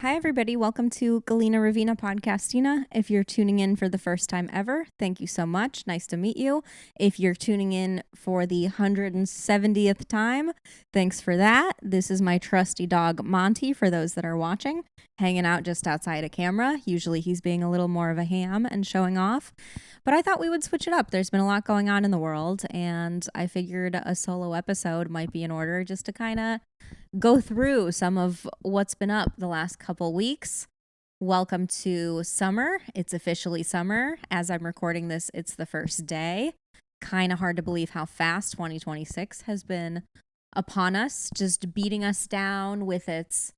Hi, everybody. Welcome to Galina Ravina Podcastina. If you're tuning in for the first time ever, thank you so much. Nice to meet you. If you're tuning in for the 170th time, thanks for that. This is my trusty dog, Monty, for those that are watching, hanging out just outside a camera. Usually he's being a little more of a ham and showing off. But I thought we would switch it up. There's been a lot going on in the world, and I figured a solo episode might be in order just to kind of go through some of what's been up the last couple weeks. Welcome to summer. It's officially summer. As I'm recording this, it's the first day. Kind of hard to believe how fast 2026 has been upon us, just beating us down with its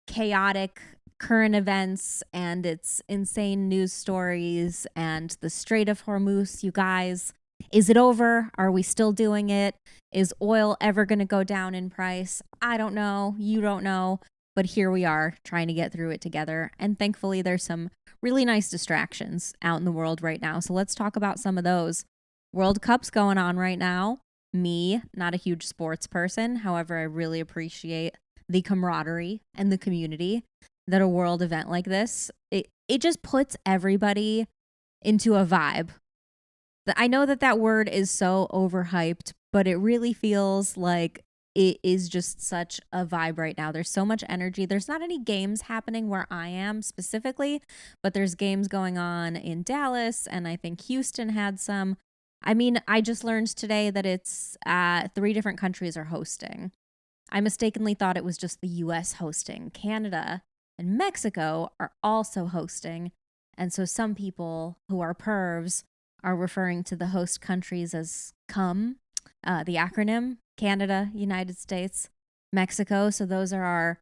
chaotic current events and its insane news stories and the Strait of Hormuz, you guys. Is it over? Are we still doing it? Is oil ever going to go down in price? I don't know. You don't know. But here we are trying to get through it together. And thankfully, there's some really nice distractions out in the world right now. So let's talk about some of those. World Cup's going on right now. Me, not a huge sports person. However, I really appreciate the camaraderie and the community that a world event like this, it just puts everybody into a vibe. I know that word is so overhyped, but it really feels like it is just such a vibe right now. There's so much energy. There's not any games happening where I am specifically, but there's games going on in Dallas, and I think Houston had some. I mean, I just learned today that it's 3 different countries are hosting. I mistakenly thought it was just the US hosting. Canada and Mexico are also hosting. And so some people who are pervs are referring to the host countries as CUM, the acronym, Canada, United States, Mexico. So those are our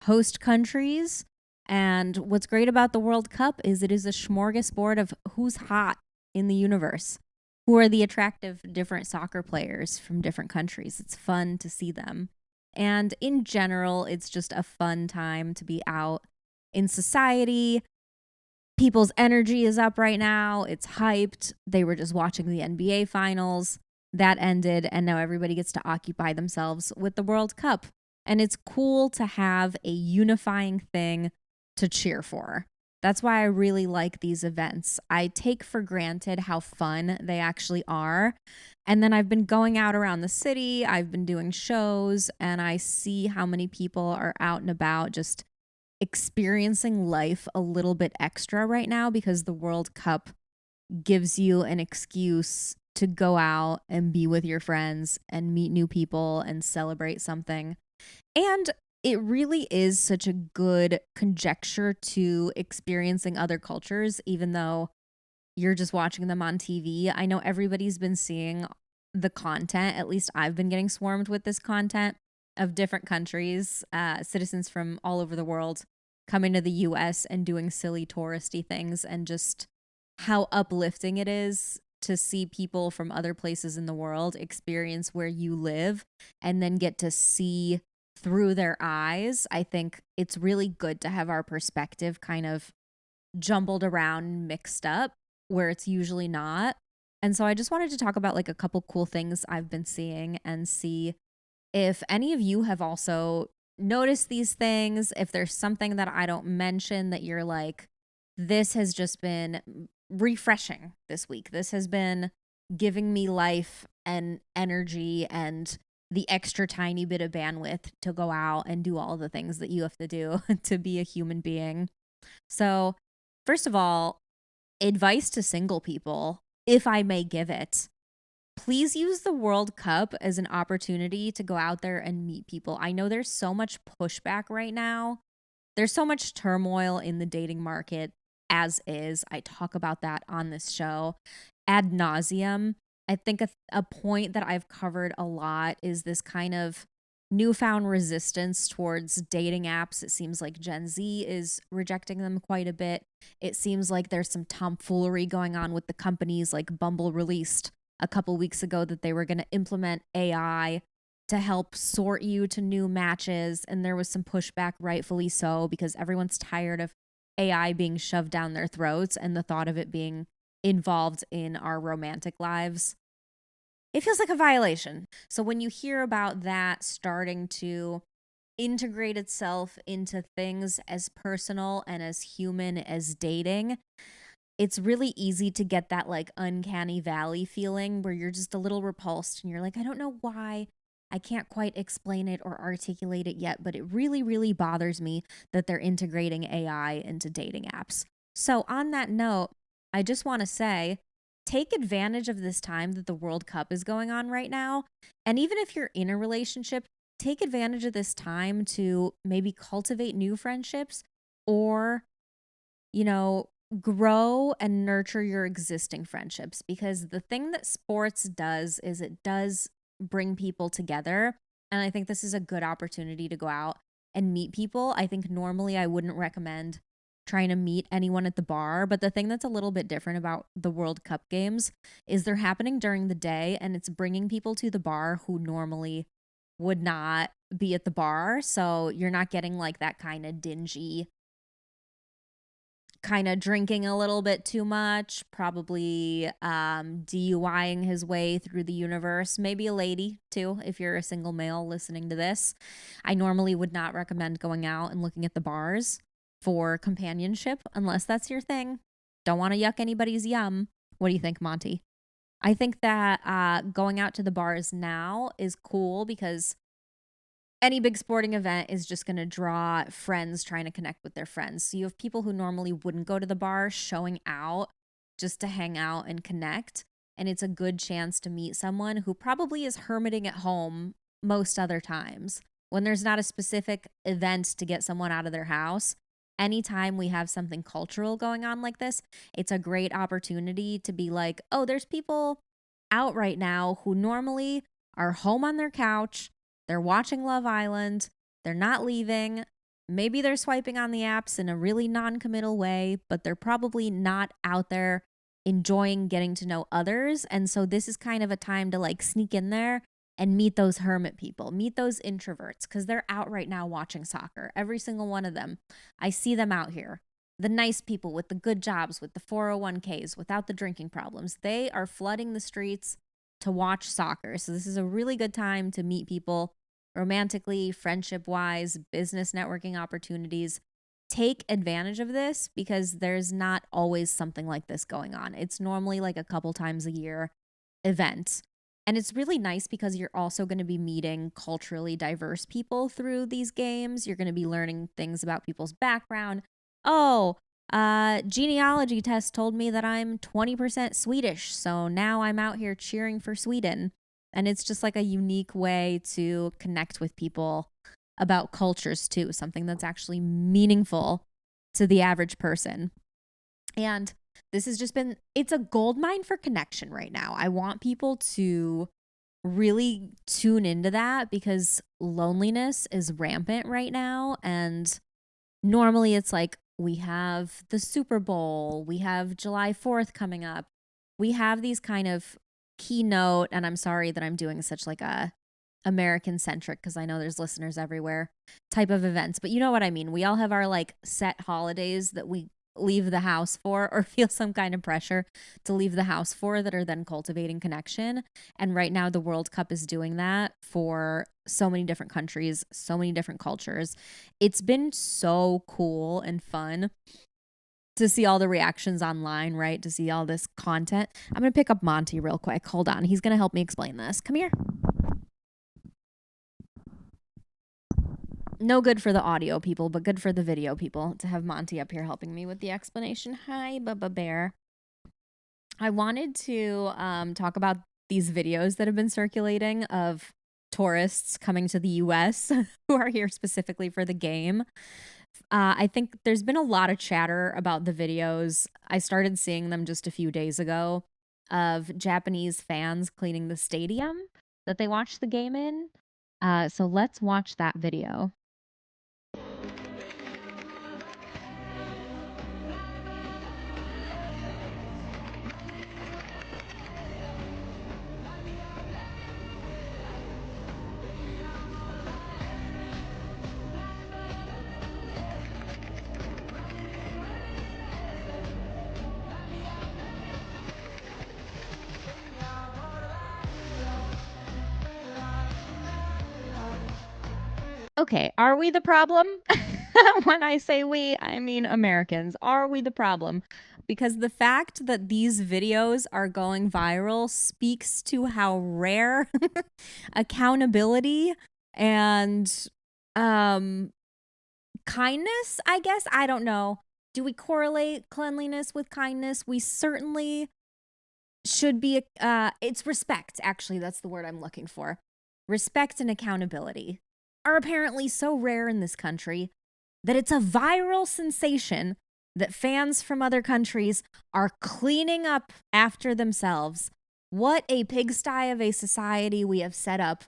host countries. And what's great about the World Cup is it is a smorgasbord of who's hot in the universe, who are the attractive different soccer players from different countries. It's fun to see them. And in general, it's just a fun time to be out in society. People's energy is up right now. It's hyped. They were just watching the NBA finals. That ended, and now everybody gets to occupy themselves with the World Cup. And it's cool to have a unifying thing to cheer for. That's why I really like these events. I take for granted how fun they actually are. And then I've been going out around the city, I've been doing shows, and I see how many people are out and about just experiencing life a little bit extra right now because the World Cup gives you an excuse to go out and be with your friends and meet new people and celebrate something. And it really is such a good conjecture to experiencing other cultures, even though you're just watching them on TV. I know everybody's been seeing the content. At least I've been getting swarmed with this content of different countries, citizens from all over the world coming to the US and doing silly touristy things, and just how uplifting it is to see people from other places in the world experience where you live and then get to see through their eyes. I think it's really good to have our perspective kind of jumbled around and mixed up where it's usually not. And so I just wanted to talk about like a couple cool things I've been seeing and see if any of you have also noticed these things, if there's something that I don't mention that you're like, this has just been refreshing this week. This has been giving me life and energy and the extra tiny bit of bandwidth to go out and do all the things that you have to do to be a human being. So, first of all, advice to single people, if I may give it. Please use the World Cup as an opportunity to go out there and meet people. I know there's so much pushback right now. There's so much turmoil in the dating market as is. I talk about that on this show ad nauseum. I think a point that I've covered a lot is this kind of newfound resistance towards dating apps. It seems like Gen Z is rejecting them quite a bit. It seems like there's some tomfoolery going on with the companies. Like Bumble released a couple weeks ago that they were going to implement AI to help sort you to new matches. And there was some pushback, rightfully so, because everyone's tired of AI being shoved down their throats and the thought of it being involved in our romantic lives. It feels like a violation. So when you hear about that starting to integrate itself into things as personal and as human as dating, it's really easy to get that like uncanny valley feeling where you're just a little repulsed and you're like, I don't know why. I can't quite explain it or articulate it yet, but it really, really bothers me that they're integrating AI into dating apps. So, on that note, I just want to say take advantage of this time that the World Cup is going on right now. And even if you're in a relationship, take advantage of this time to maybe cultivate new friendships or, you know, grow and nurture your existing friendships, because the thing that sports does is it does bring people together. And I think this is a good opportunity to go out and meet people. I think normally I wouldn't recommend trying to meet anyone at the bar, but the thing that's a little bit different about the World Cup games is they're happening during the day and it's bringing people to the bar who normally would not be at the bar. So you're not getting like that kind of dingy, kind of drinking a little bit too much, probably DUIing his way through the universe. Maybe a lady too, if you're a single male listening to this. I normally would not recommend going out and looking at the bars for companionship unless that's your thing. Don't want to yuck anybody's yum. What do you think, Monty? I think that going out to the bars now is cool because any big sporting event is just going to draw friends trying to connect with their friends. So you have people who normally wouldn't go to the bar showing out just to hang out and connect. And it's a good chance to meet someone who probably is hermiting at home most other times. When there's not a specific event to get someone out of their house, anytime we have something cultural going on like this, it's a great opportunity to be like, oh, there's people out right now who normally are home on their couch. They're watching Love Island. They're not leaving. Maybe they're swiping on the apps in a really non-committal way, but they're probably not out there enjoying getting to know others. And so this is kind of a time to like sneak in there and meet those hermit people, meet those introverts, because they're out right now watching soccer. Every single one of them. I see them out here. The nice people with the good jobs, with the 401ks, without the drinking problems. They are flooding the streets to watch soccer. So this is a really good time to meet people romantically, friendship wise, business networking opportunities. Take advantage of this because there's not always something like this going on. It's normally like a couple times a year event. And it's really nice because you're also going to be meeting culturally diverse people through these games. You're going to be learning things about people's background. Oh, genealogy test told me that I'm 20% Swedish. So now I'm out here cheering for Sweden. And it's just like a unique way to connect with people about cultures too, something that's actually meaningful to the average person. And this has just been, it's a goldmine for connection right now. I want people to really tune into that because loneliness is rampant right now. And normally it's like we have the Super Bowl, we have July 4th coming up. We have these kind of keynote, and I'm sorry that I'm doing such like a American centric because I know there's listeners everywhere type of events, but you know what I mean. We all have our like set holidays that we leave the house for or feel some kind of pressure to leave the house for that are then cultivating connection. And right now the World Cup is doing that for so many different countries, so many different cultures. It's been so cool and fun to see all the reactions online, right? To see all this content. I'm going to pick up Monty real quick. Hold on. He's going to help me explain this. Come here. No good for the audio people, but good for the video people to have Monty up here helping me with the explanation. Hi, Bubba Bear. I wanted to talk about these videos that have been circulating of tourists coming to the US who are here specifically for the game. I think there's been a lot of chatter about the videos. I started seeing them just a few days ago of Japanese fans cleaning the stadium that they watched the game in. So let's watch that video. Okay, are we the problem? When I say we, I mean Americans. Are we the problem? Because the fact that these videos are going viral speaks to how rare accountability and um kindness, I guess. I don't know. Do we correlate cleanliness with kindness? We certainly should be it's respect, actually. That's the word I'm looking for. Respect and accountability are apparently so rare in this country that it's a viral sensation that fans from other countries are cleaning up after themselves. What a pigsty of a society we have set up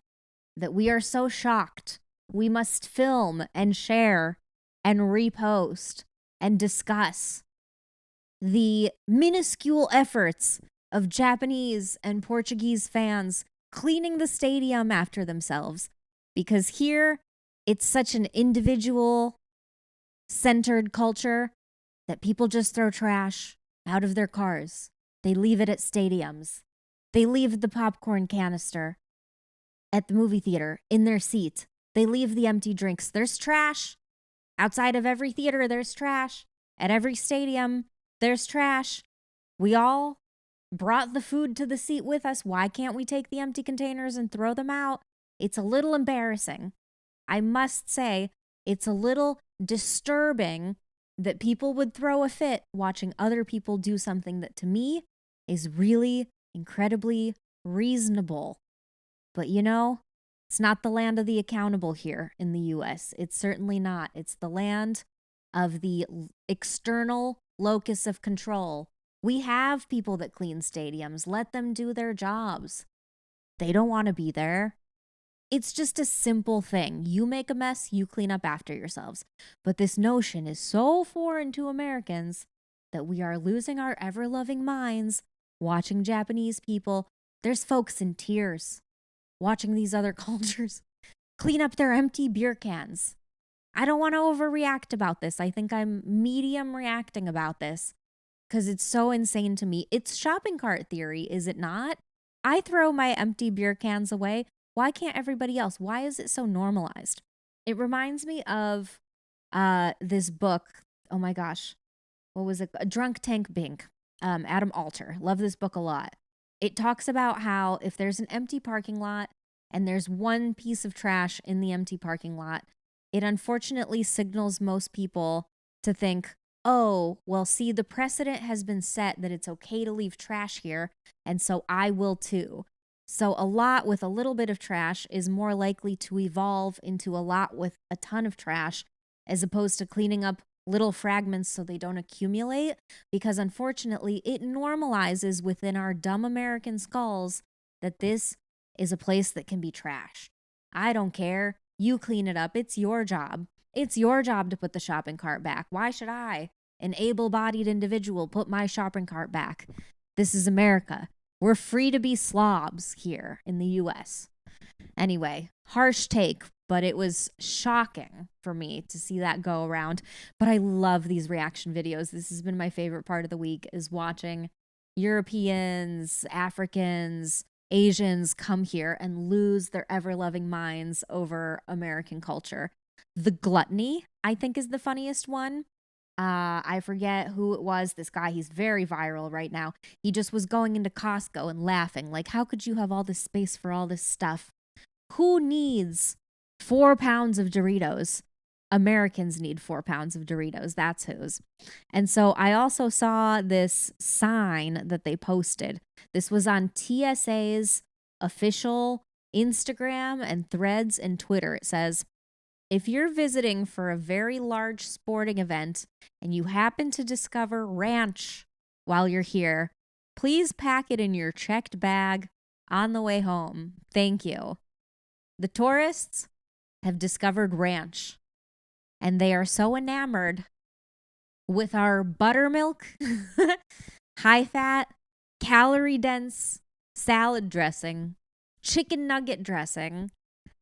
that we are so shocked we must film and share and repost and discuss the minuscule efforts of Japanese and Portuguese fans cleaning the stadium after themselves. Because here, it's such an individual centered culture that people just throw trash out of their cars. They leave it at stadiums. They leave the popcorn canister at the movie theater in their seat. They leave the empty drinks. There's trash. Outside of every theater, there's trash. At every stadium, there's trash. We all brought the food to the seat with us. Why can't we take the empty containers and throw them out? It's a little embarrassing. I must say, it's a little disturbing that people would throw a fit watching other people do something that to me is really incredibly reasonable. But you know, it's not the land of the accountable here in the US. It's certainly not. It's the land of the external locus of control. We have people that clean stadiums. Let them do their jobs. They don't want to be there. It's just a simple thing. You make a mess, you clean up after yourselves. But this notion is so foreign to Americans that we are losing our ever-loving minds watching Japanese people. There's folks in tears watching these other cultures clean up their empty beer cans. I don't want to overreact about this. I think I'm medium reacting about this because it's so insane to me. It's shopping cart theory, is it not? I throw my empty beer cans away. Why can't everybody else? Why is it so normalized? It reminds me of this book. Oh my gosh. What was it? A Drunk Tank Bank. Adam Alter. Love this book a lot. It talks about how if there's an empty parking lot and there's one piece of trash in the empty parking lot, it unfortunately signals most people to think, oh, well, see, the precedent has been set that it's okay to leave trash here, and so I will too. So a lot with a little bit of trash is more likely to evolve into a lot with a ton of trash, as opposed to cleaning up little fragments so they don't accumulate, because unfortunately it normalizes within our dumb American skulls that this is a place that can be trashed. I don't care. You clean it up. It's your job. It's your job to put the shopping cart back. Why should I, an able-bodied individual, put my shopping cart back? This is America. We're free to be slobs here in the US. Anyway, harsh take, but it was shocking for me to see that go around. But I love these reaction videos. This has been my favorite part of the week, is watching Europeans, Africans, Asians come here and lose their ever-loving minds over American culture. The gluttony, I think, is the funniest one. I forget who it was. This guy, he's very viral right now. He just was going into Costco and laughing, like, how could you have all this space for all this stuff? Who needs 4 pounds of Doritos? Americans need 4 pounds of Doritos. That's whose. And so I also saw this sign that they posted. This was on TSA's official Instagram and Threads and Twitter. It says, if you're visiting for a very large sporting event and you happen to discover ranch while you're here, please pack it in your checked bag on the way home. Thank you. The tourists have discovered ranch, and they are so enamored with our buttermilk, high-fat, calorie-dense salad dressing, chicken nugget dressing,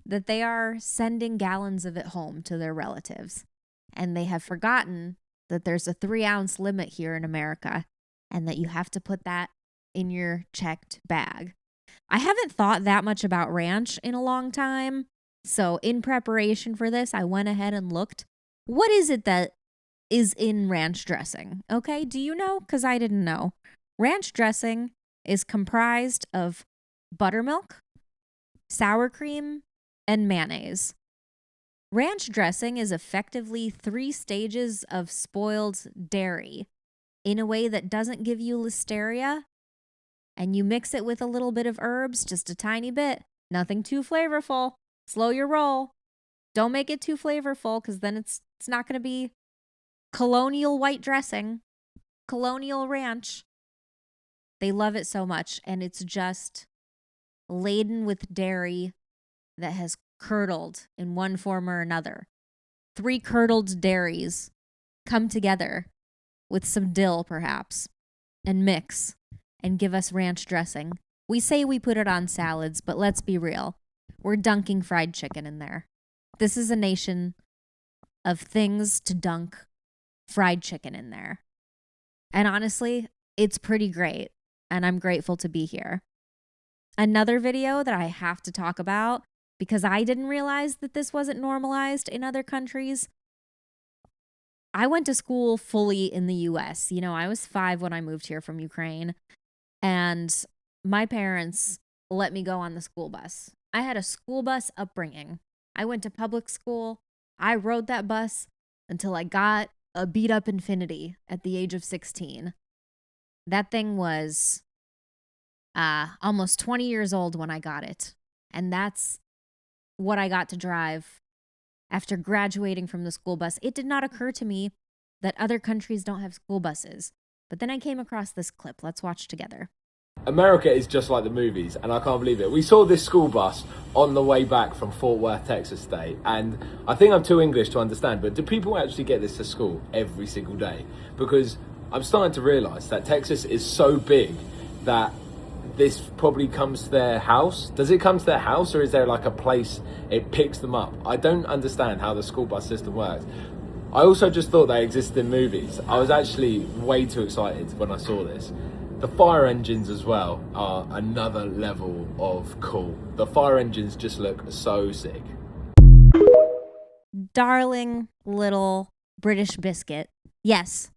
that they are sending gallons of it home to their relatives. And they have forgotten that there's a 3-ounce limit here in America and that you have to put that in your checked bag. I haven't thought that much about ranch in a long time. So in preparation for this, I went ahead and looked. What is it that is in ranch dressing? Okay, do you know? Because I didn't know. Ranch dressing is comprised of buttermilk, sour cream, and mayonnaise. Ranch dressing is effectively 3 stages of spoiled dairy in a way that doesn't give you listeria, and you mix it with a little bit of herbs, just a tiny bit, nothing too flavorful. Slow your roll. Don't make it too flavorful, because then it's not going to be colonial white dressing, colonial ranch. They love it so much, and it's just laden with dairy that has curdled in one form or another. 3 curdled dairies come together with some dill, perhaps, and mix and give us ranch dressing. We say we put it on salads, but let's be real. We're dunking fried chicken in there. This is a nation of things to dunk fried chicken in there. And honestly, it's pretty great, and I'm grateful to be here. Another video that I have to talk about, because I didn't realize that this wasn't normalized in other countries. I went to school fully in the US. You know, I was 5 when I moved here from Ukraine, and my parents let me go on the school bus. I had a school bus upbringing. I went to public school. I rode that bus until I got a beat up Infinity at the age of 16. That thing was almost 20 years old when I got it. And that's what I got to drive after graduating from the school bus. It did not occur to me that other countries don't have school buses. But then I came across this clip. Let's watch together. America is just like the movies, and I can't believe it. We saw this school bus on the way back from Fort Worth, Texas Day, and I think I'm too English to understand, but do people actually get this to school every single day? Because I'm starting to realise that Texas is so big that this probably comes to their house. Does it come to their house, or is there like a place it picks them up? I don't understand how the school bus system works. I also just thought they existed in movies. I was actually way too excited when I saw this. The fire engines as well are another level of cool. The fire engines just look so sick. Darling little British biscuit. Yes,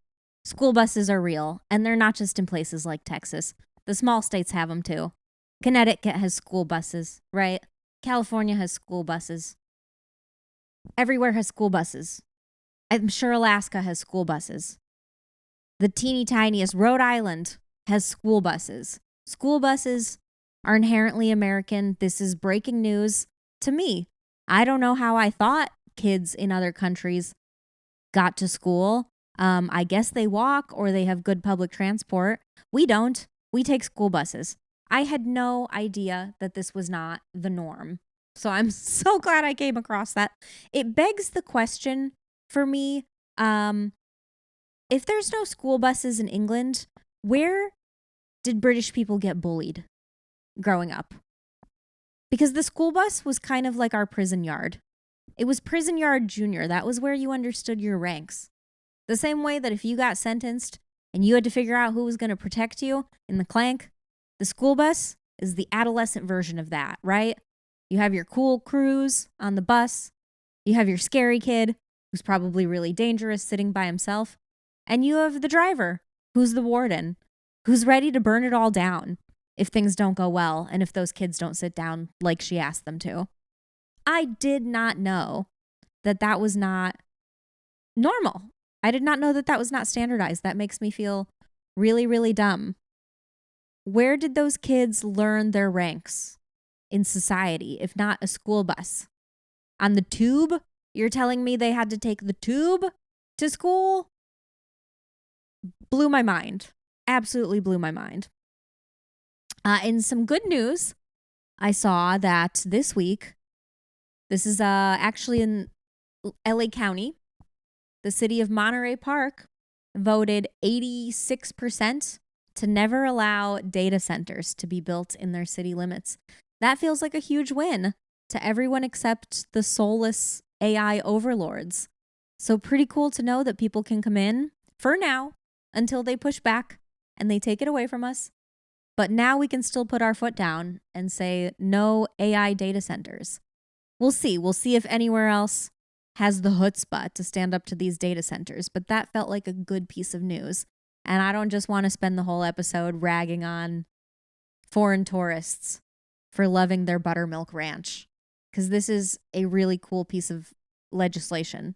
school buses are real, and they're not just in places like Texas. The small states have them too. Connecticut has school buses, right? California has school buses. Everywhere has school buses. I'm sure Alaska has school buses. The teeny tiniest Rhode Island has school buses. School buses are inherently American. This is breaking news to me. I don't know how I thought kids in other countries got to school. I guess they walk or they have good public transport. We don't. We take school buses. I had no idea that this was not the norm. So I'm so glad I came across that. It begs the question for me, if there's no school buses in England, where did British people get bullied growing up? Because the school bus was kind of like our prison yard. It was prison yard junior. That was where you understood your ranks. The same way that if you got sentenced and you had to figure out who was going to protect you in the clank, the school bus is the adolescent version of that, right? You have your cool crews on the bus. You have your scary kid who's probably really dangerous sitting by himself. And you have the driver who's the warden, who's ready to burn it all down if things don't go well and if those kids don't sit down like she asked them to. I did not know that that was not normal. I did not know that that was not standardized. That makes me feel really, really dumb. Where did those kids learn their ranks in society, if not a school bus? On the tube? You're telling me they had to take the tube to school? Blew my mind. Absolutely blew my mind. In some good news, I saw that this week, this is actually in LA County, the city of Monterey Park voted 86% to never allow data centers to be built in their city limits. That feels like a huge win to everyone except the soulless AI overlords. So pretty cool to know that people can come in for now until they push back and they take it away from us. But now we can still put our foot down and say no AI data centers. We'll see. We'll see if anywhere else has the chutzpah to stand up to these data centers. But that felt like a good piece of news. And I don't just want to spend the whole episode ragging on foreign tourists for loving their buttermilk ranch, because this is a really cool piece of legislation.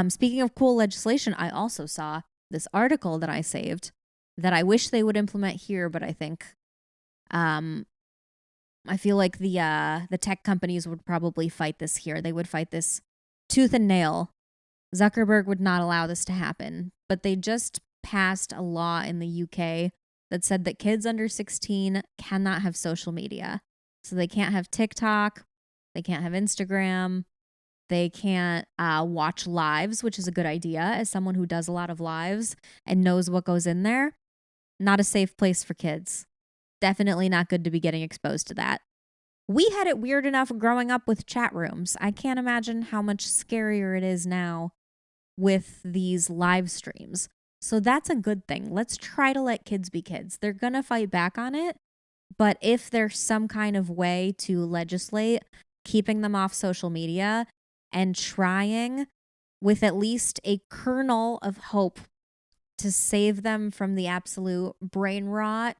Speaking of cool legislation, I also saw this article that I saved that I wish they would implement here, but I think I feel like the tech companies would probably fight this here. They would fight this tooth and nail. Zuckerberg would not allow this to happen, but they just passed a law in the UK that said that kids under 16 cannot have social media. So they can't have TikTok, they can't have Instagram, they can't watch lives, which is a good idea as someone who does a lot of lives and knows what goes in there. Not a safe place for kids. Definitely not good to be getting exposed to that. We had it weird enough growing up with chat rooms. I can't imagine how much scarier it is now with these live streams. So that's a good thing. Let's try to let kids be kids. They're going to fight back on it. But if there's some kind of way to legislate keeping them off social media and trying with at least a kernel of hope to save them from the absolute brain rot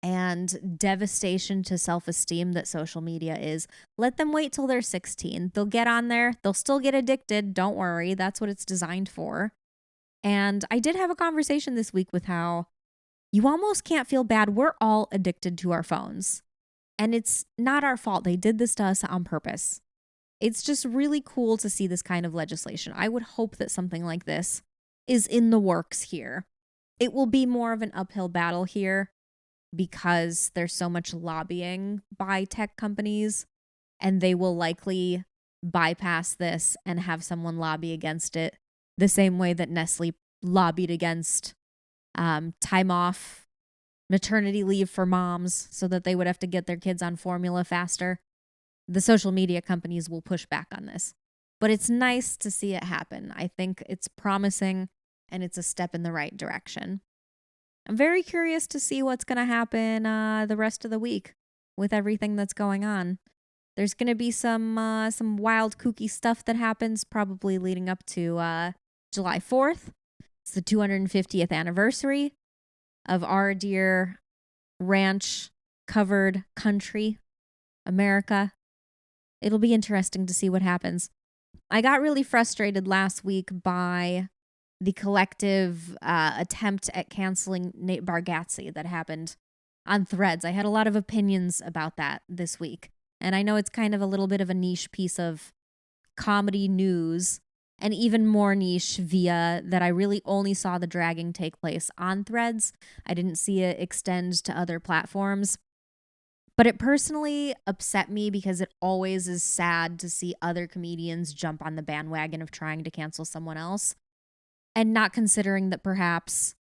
and devastation to self-esteem that social media is, let them wait till they're 16. They'll get on there. They'll still get addicted. Don't worry. That's what it's designed for. And I did have a conversation this week with how you almost can't feel bad. We're all addicted to our phones. And it's not our fault. They did this to us on purpose. It's just really cool to see this kind of legislation. I would hope that something like this is in the works here. It will be more of an uphill battle here because there's so much lobbying by tech companies, and they will likely bypass this and have someone lobby against it the same way that Nestle lobbied against time off maternity leave for moms so that they would have to get their kids on formula faster. The social media companies will push back on this. But it's nice to see it happen. I think it's promising and it's a step in the right direction. I'm very curious to see what's going to happen the rest of the week with everything that's going on. There's going to be some wild, kooky stuff that happens probably leading up to July 4th. It's the 250th anniversary of our dear ranch-covered country, America. It'll be interesting to see what happens. I got really frustrated last week by the collective attempt at canceling Nate Bargatze that happened on Threads. I had a lot of opinions about that this week. And I know it's kind of a little bit of a niche piece of comedy news, and even more niche via that I really only saw the dragging take place on Threads. I didn't see it extend to other platforms. But it personally upset me because it always is sad to see other comedians jump on the bandwagon of trying to cancel someone else and not considering that perhaps,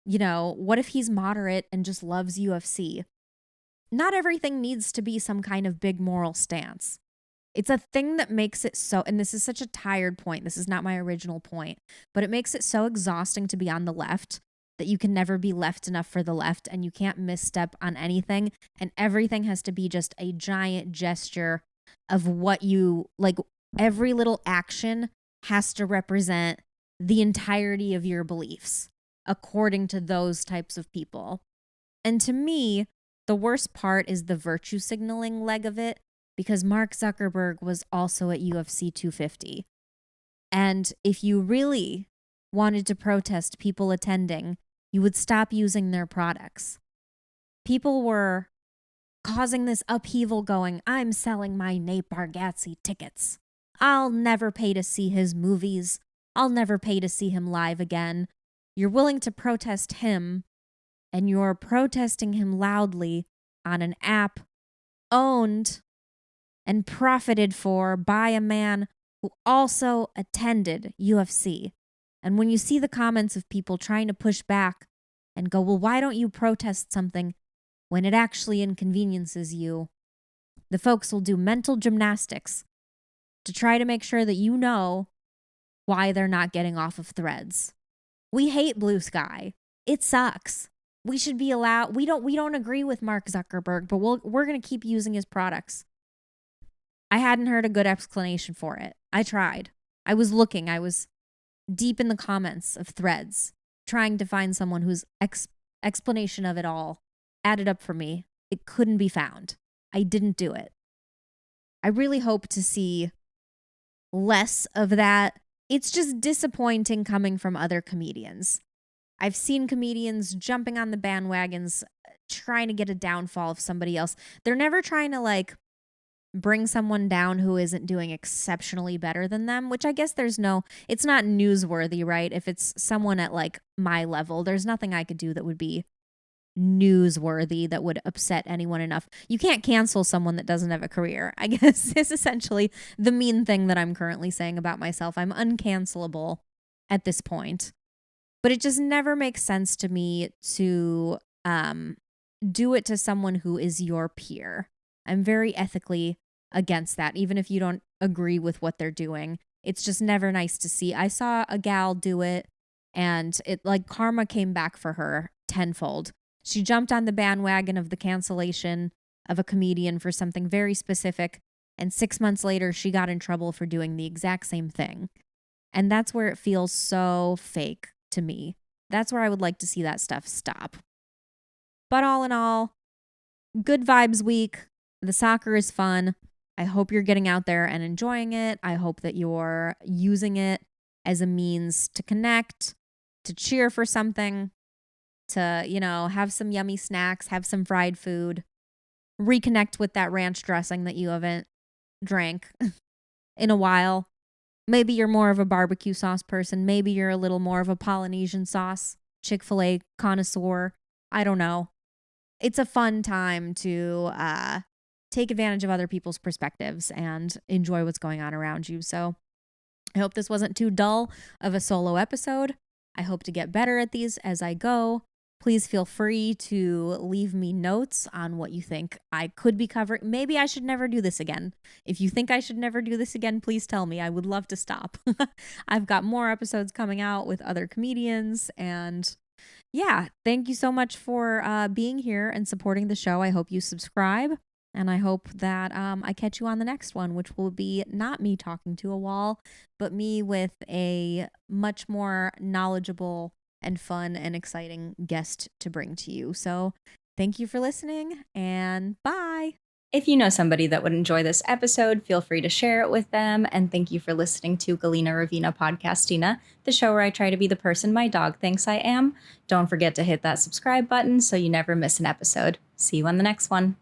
what if he's moderate and just loves UFC? Not everything needs to be some kind of big moral stance. It's a thing that makes it so, and this is such a tired point. This is not my original point, but it makes it so exhausting to be on the left that you can never be left enough for the left and you can't misstep on anything. And everything has to be just a giant gesture of what you like. Every little action has to represent the entirety of your beliefs according to those types of people. And to me, the worst part is the virtue signaling leg of it, because Mark Zuckerberg was also at UFC 250. And if you really wanted to protest people attending, you would stop using their products. People were causing this upheaval going, I'm selling my Nate Bargatze tickets. I'll never pay to see his movies. I'll never pay to see him live again. You're willing to protest him, and you're protesting him loudly on an app owned and profited for by a man who also attended UFC. And when you see the comments of people trying to push back and go, well, why don't you protest something when it actually inconveniences you? The folks will do mental gymnastics to try to make sure that you know why they're not getting off of Threads. We hate Blue Sky. It sucks. We should be allowed. We don't agree with Mark Zuckerberg, but we're going to keep using his products. I hadn't heard a good explanation for it. I tried. I was looking. I was deep in the comments of threads, trying to find someone whose explanation of it all added up for me. It couldn't be found. I didn't do it. I really hope to see less of that. It's just disappointing coming from other comedians. I've seen comedians jumping on the bandwagons, trying to get a downfall of somebody else. They're never trying to like bring someone down who isn't doing exceptionally better than them, which I guess it's not newsworthy, right? If it's someone at like my level, there's nothing I could do that would be newsworthy that would upset anyone enough. You can't cancel someone that doesn't have a career, I guess is essentially the mean thing that I'm currently saying about myself. I'm uncancelable at this point. But it just never makes sense to me to do it to someone who is your peer. I'm very ethically against that, even if you don't agree with what they're doing. It's just never nice to see. I saw a gal do it, and it like karma came back for her tenfold. She jumped on the bandwagon of the cancellation of a comedian for something very specific, and 6 months later, she got in trouble for doing the exact same thing. And that's where it feels so fake to me. That's where I would like to see that stuff stop. But all in all, good vibes week. The soccer is fun. I hope you're getting out there and enjoying it. I hope that you're using it as a means to connect, to cheer for something, to, have some yummy snacks, have some fried food, reconnect with that ranch dressing that you haven't drank in a while. Maybe you're more of a barbecue sauce person. Maybe you're a little more of a Polynesian sauce, Chick-fil-A connoisseur. I don't know. It's a fun time to take advantage of other people's perspectives and enjoy what's going on around you. So I hope this wasn't too dull of a solo episode. I hope to get better at these as I go. Please feel free to leave me notes on what you think I could be covering. Maybe I should never do this again. If you think I should never do this again, please tell me. I would love to stop. I've got more episodes coming out with other comedians. And yeah, thank you so much for being here and supporting the show. I hope you subscribe. And I hope that I catch you on the next one, which will be not me talking to a wall, but me with a much more knowledgeable and fun and exciting guest to bring to you. So thank you for listening, and bye. If you know somebody that would enjoy this episode, feel free to share it with them. And thank you for listening to Galina Ravina Podcastina, the show where I try to be the person my dog thinks I am. Don't forget to hit that subscribe button so you never miss an episode. See you on the next one.